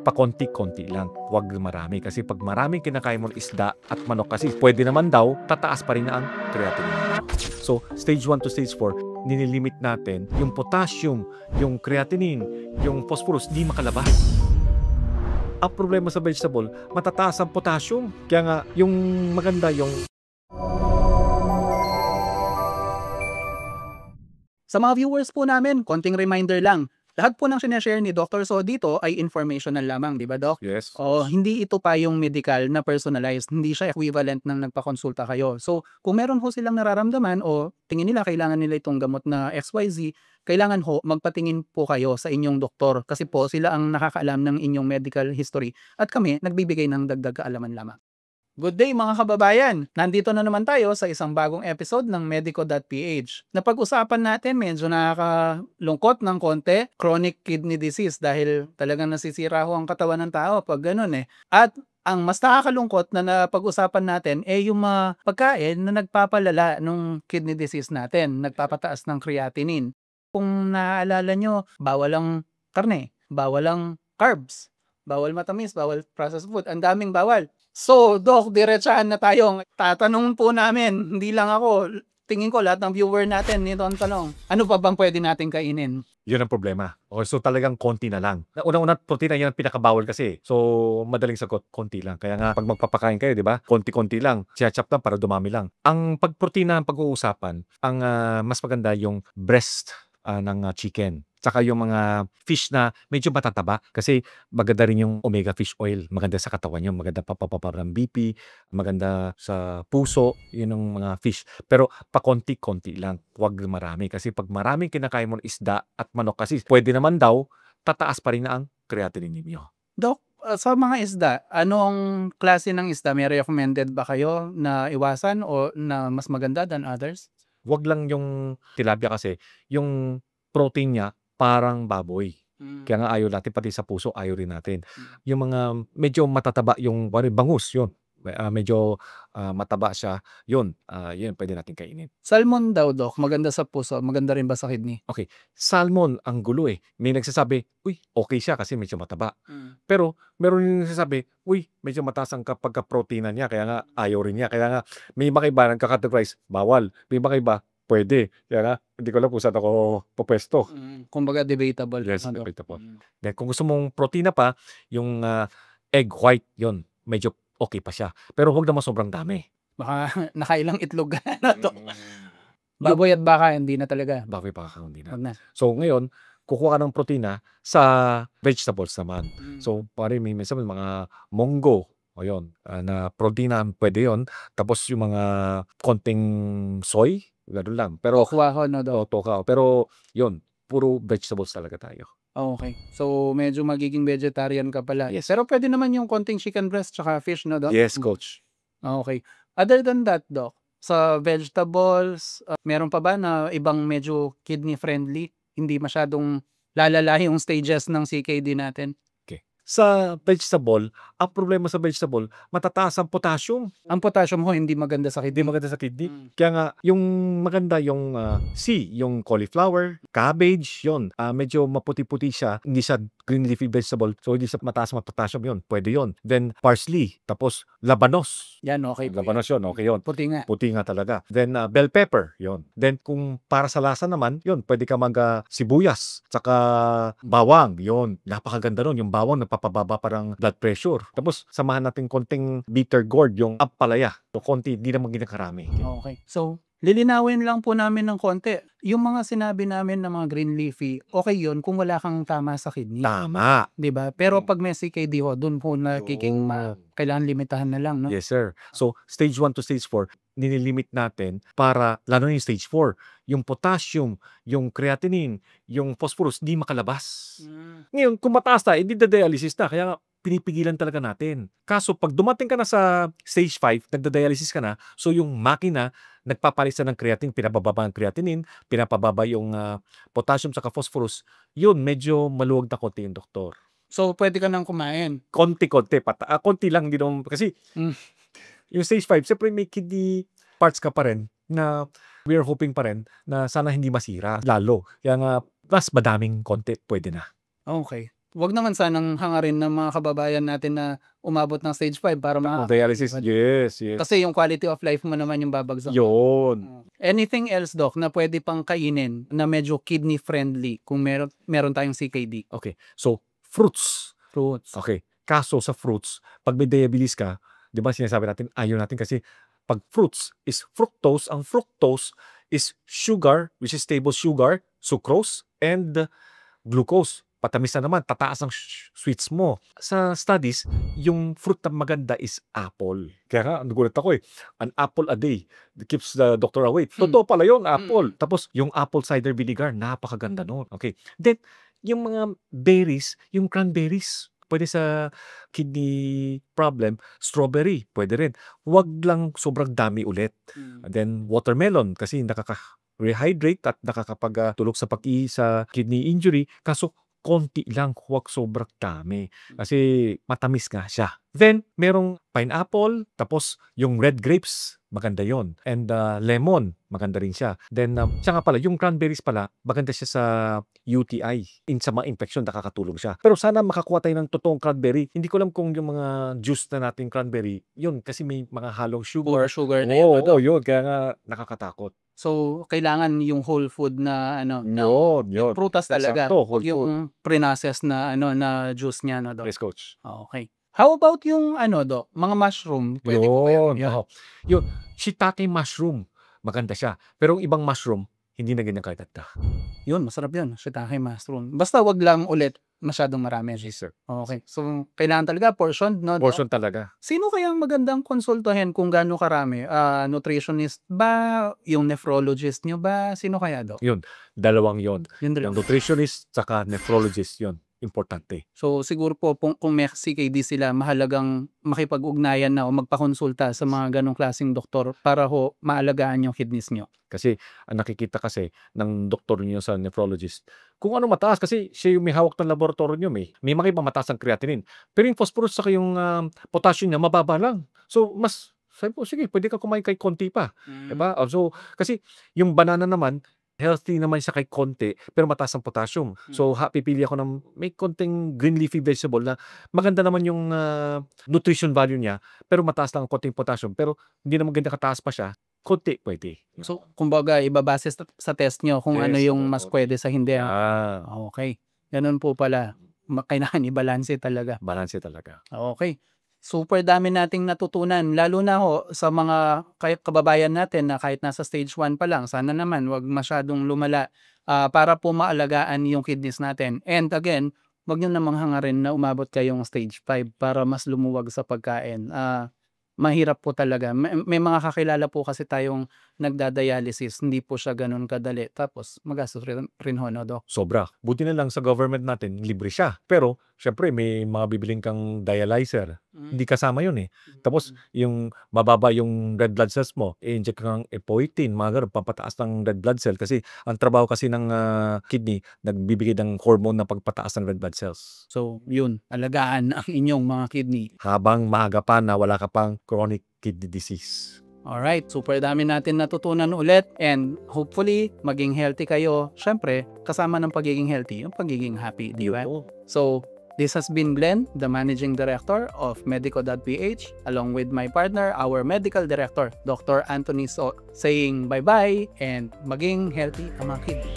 pakonti-konti lang, huwag marami. Kasi pag maraming kinakain mo isda at manok kasi pwede naman daw, tataas pa rin na ang creatinine. So, stage 1 to stage 4, nililimit natin yung potassium, yung creatinine, yung phosphorus, di makalabas. Ang problema sa vegetable, matataas ang potassium. Kaya nga, yung maganda yung... Sa mga viewers po namin, konting reminder lang. Lahat po ng sinashare ni Dr. So dito ay informational lamang, di ba, Doc? Yes. O hindi ito pa yung medical na personalized, hindi siya equivalent ng nagpakonsulta kayo. So kung meron ho silang nararamdaman o tingin nila kailangan nila itong gamot na XYZ, kailangan ho magpatingin po kayo sa inyong doktor kasi po sila ang nakakaalam ng inyong medical history at kami nagbibigay ng dagdag kaalaman lamang. Good day mga kababayan! Nandito na naman tayo sa isang bagong episode ng Medico.ph. Napag-usapan natin medyo nakakalungkot ng konti, chronic kidney disease dahil talagang nasisira ho ang katawan ng tao pag ganun eh. At ang mas nakakalungkot na napag-usapan natin yung mga pagkain na nagpapalala ng kidney disease natin, nagpapataas ng creatinine. Kung naaalala nyo, bawal ang karne, bawal ang carbs, bawal matamis, bawal processed food, ang daming bawal. So, Doc, diretsahan na tayo. Tatanungin po namin, hindi lang ako, tingin ko lahat ng viewer natin nito ang tanong, ano pa bang pwede natin kainin? Yun ang problema. Okay, so talagang konti na lang. Unang-una, protein yan ang pinakabawal kasi. So, madaling sagot, konti lang. Kaya nga, pag magpapakain kayo, di ba? Konti-konti lang. Siya-chop lang para dumami lang. Ang pagprotein na pag-uusapan, ang mas maganda yung breast ng chicken. Tsaka yung mga fish na medyo matataba kasi maganda rin yung omega fish oil. Maganda sa katawan yun. Maganda papapaparang BP, maganda sa puso, yun ang mga fish. Pero pakonti-konti lang. Huwag marami. Kasi pag maraming kinakain mo isda at manok kasi pwede naman daw, tataas pa rin na ang creatinine niyo. Doc, sa mga isda, anong klase ng isda? May recommended ba kayo na iwasan o na mas maganda than others? Huwag lang yung tilapia kasi yung protein niya parang baboy. Kaya nga ayaw natin, pati sa puso ayaw rin natin. Yung mga medyo matataba, yung bangus, yun. Medyo mataba siya, yun pwede natin kainin. Salmon daw, Doc, maganda sa puso, maganda rin ba sa kidney? Okay, salmon, ang gulo eh. May nagsasabi, uy, okay siya kasi medyo mataba. Pero meron yung nagsasabi, uy, medyo mataas ang pagka-proteina niya, kaya nga ayaw rin niya. Kaya nga may makaiba, nagka-categorize, bawal. May makaiba, pwede. Kaya nga, hindi ko lang kung saan ako pupwesto. Kumbaga debatable. Yes, Doc? debatable. Then, kung gusto mong protina pa, yung egg white, yun, medyo okay pa siya. Pero huwag naman sobrang dami. Baka nakailang itlog na to. Baboy at baka, hindi na talaga. Baboy pa hindi na. Wag na. So, ngayon, kukuha ka ng protina sa vegetables naman. So, pare, may minsan mga munggo, ayun, na protina, pwede yun. Tapos yung mga konting soy, gano'n lang. Pero, Kuha ko, no, Doc? toka. Pero, yun, puro vegetables talaga tayo. Okay. So, medyo magiging vegetarian ka pala. Yes. Pero pwede naman yung konting chicken breast tsaka fish, no, Doc? Yes, coach. Okay. Other than that, Doc, sa vegetables, meron pa ba na ibang medyo kidney friendly? Hindi masyadong lalala yung stages ng CKD natin? Okay. Sa vegetable, ang problema sa vegetable, matataas ang potassium. Ang potassium ho, hindi maganda sa Hindi kidney. maganda sa kidney. Kaya nga, yung maganda yung C, yung cauliflower, cabbage, yun. Medyo maputi-puti siya. Hindi siya green leafy vegetable. So, hindi siya mataas ang potassium yun. Pwede yun. Then, parsley. Tapos, labanos. Yan, okay po. Labanos yun. Okay yun. Puti nga. Puti nga talaga. Then, bell pepper. Yun. Then, kung para sa lasa naman, yun. Pwede ka sibuyas. Tsaka bawang. Yun. Napakaganda nun. Yung bawang, nagpapababa parang blood pressure. Tapos, samahan natin konting bitter gourd, yung ampalaya. So, konti, hindi naman ginakarami. Okay. So, lilinawin lang po namin ng konti. Yung mga sinabi namin na mga green leafy, okay yun kung wala kang tama sa kidney. Tama. 'Di ba? Pero pag may CKD ho, dun po kailangan limitahan na lang, no? Yes, sir. So, stage 1 to stage 4, nililimit natin para, lalo na yung stage 4, yung potassium, yung creatinine, yung phosphorus, di makalabas. Ngayon, kung mataas na, hindi dialysis na. Kaya pinipigilan talaga natin. Kaso, pag dumating ka na sa stage 5, nagda-dialysis ka na, so yung makina, nagpapalisan ng creatinine, pinabababa ang creatinine, pinapababa yung potassium sa phosphorus, yun, medyo maluwag na konti yung doktor. So, pwede ka nang kumain. Konti-konti. Konti lang, hindi naman. Kasi, yung stage 5, siyempre may kidney parts ka pa rin na we are hoping pa rin na sana hindi masira. Lalo. Kaya nga, mas madaming konti, pwede na. Okay. Wag naman sanang hangarin ng mga kababayan natin na umabot ng stage 5 para Dialysis, yes. kasi yung quality of life mo naman yung babagsak. Yun. Anything else, Doc, na pwede pang kainin na medyo kidney friendly kung meron tayong CKD? Okay. So, fruits. Fruits. Okay. Kaso sa fruits, pag may diabetes ka, di ba sinasabi natin, ayaw natin kasi pag fruits is fructose, ang fructose is sugar, which is stable sugar, sucrose, and glucose. Patamis na naman, tataas ang sweets mo. Sa studies, yung fruit na maganda is apple. Kaya nga, nagulat ako an apple a day keeps the doctor away. Totoo pala yun, apple. Tapos, yung apple cider vinegar, napakaganda nun. Okay. Then, yung mga berries, yung cranberries, pwede sa kidney problem, strawberry, pwede rin. Huwag lang sobrang dami ulit. And then, watermelon, kasi rehydrate at nakakapagtulog sa sa kidney injury. Kaso, konti lang, huwag sobrang dami. Kasi matamis nga siya. Then, merong pineapple, tapos yung red grapes, maganda yon. And lemon, maganda rin siya. Then, siya nga pala, yung cranberries pala, maganda siya sa UTI. Sa mga infection, nakakatulong siya. Pero sana makakuha tayo ng totoong cranberry. Hindi ko alam kung yung mga juice na natin cranberry, yun, kasi may mga halong sugar. Sugar na Oo, yun. Kaya nga, nakakatakot. So, kailangan yung whole food na Yun. prutas talaga. Sakto, whole food. Yung pre-processed na na juice niya, no, Doc? Yes, coach. Okay. How about yung Doc, mga mushroom? Pwede po ba yun? Yun. Yun, shiitake mushroom, maganda siya. Pero yung ibang mushroom, hindi na ganyan kaganda. Yun, masarap yun. Shiitake mushroom. Basta wag lang ulit masyadong marami. Yes, sir. Okay. So, kailangan talaga portion, no? Doc? Portion talaga. Sino kayang magandang konsultahin kung gaano karami? Nutritionist ba? Yung nephrologist nyo ba? Sino kaya, Doc? Dalawang yon. Yun Yung nutritionist saka nephrologist yon. Importante. So, siguro po kung may CKD sila, mahalagang makipag-ugnayan na o magpakonsulta sa mga ganong klaseng doktor para maalagaan yung kidneys nyo. Kasi ang nakikita kasi ng doktor niyo sa nephrologist, kung ano mataas, kasi siya yung may hawak ng laboratorio niyo, may mga iba mataas ang creatinine. Pero yung phosphorus saka yung potassium niya, mababa lang. So, sabi po, sige, pwede ka kumain kay konti pa. Diba? So, kasi yung banana naman, healthy naman siya kay konti, pero mataas ang potassium. So, pipili ako ng may konting green leafy vegetable na maganda naman yung nutrition value niya, pero mataas lang ang konting potassium. Pero hindi naman ganda kataas pa siya, konti pwede. So, kumbaga, ibabase sa test nyo kung ano yung mas pwede sa hindi. Okay. Ganun po pala. Kailangan i-balance talaga. Balance talaga. Okay. Super dami nating natutunan, lalo na sa mga kababayan natin na kahit nasa stage 1 pa lang, sana naman wag masyadong lumala para po maalagaan yung kidneys natin. And again, wag nyo namang hangarin na umabot kayong stage 5 para mas lumuwag sa pagkain. Mahirap po talaga. May mga kakilala po kasi tayong nagdadialysis, hindi po siya ganun kadali. Tapos magastos rin ho, no, Doc? Sobra. Buti na lang sa government natin, libre siya. Pero, syempre, may mga bibiling kang dialyzer. Hindi kasama yun eh. Tapos, yung mababa yung red blood cells mo, i-inject kang epoetin, mga ganun, papataas ng red blood cell. Kasi, ang trabaho kasi ng kidney, nagbibigay ng hormone na pagpataas ng red blood cells. So, yun, alagaan ang inyong mga kidney. Habang maaga pa na wala ka pang chronic kidney disease. Alright, super dami natin natutunan ulit and hopefully maging healthy kayo. Syempre, kasama ng pagiging healthy, yung pagiging happy, di ba? So, this has been Glenn, the Managing Director of Medico.ph, along with my partner, our Medical Director, Dr. Anthony saying bye-bye and maging healthy ang mga kidney.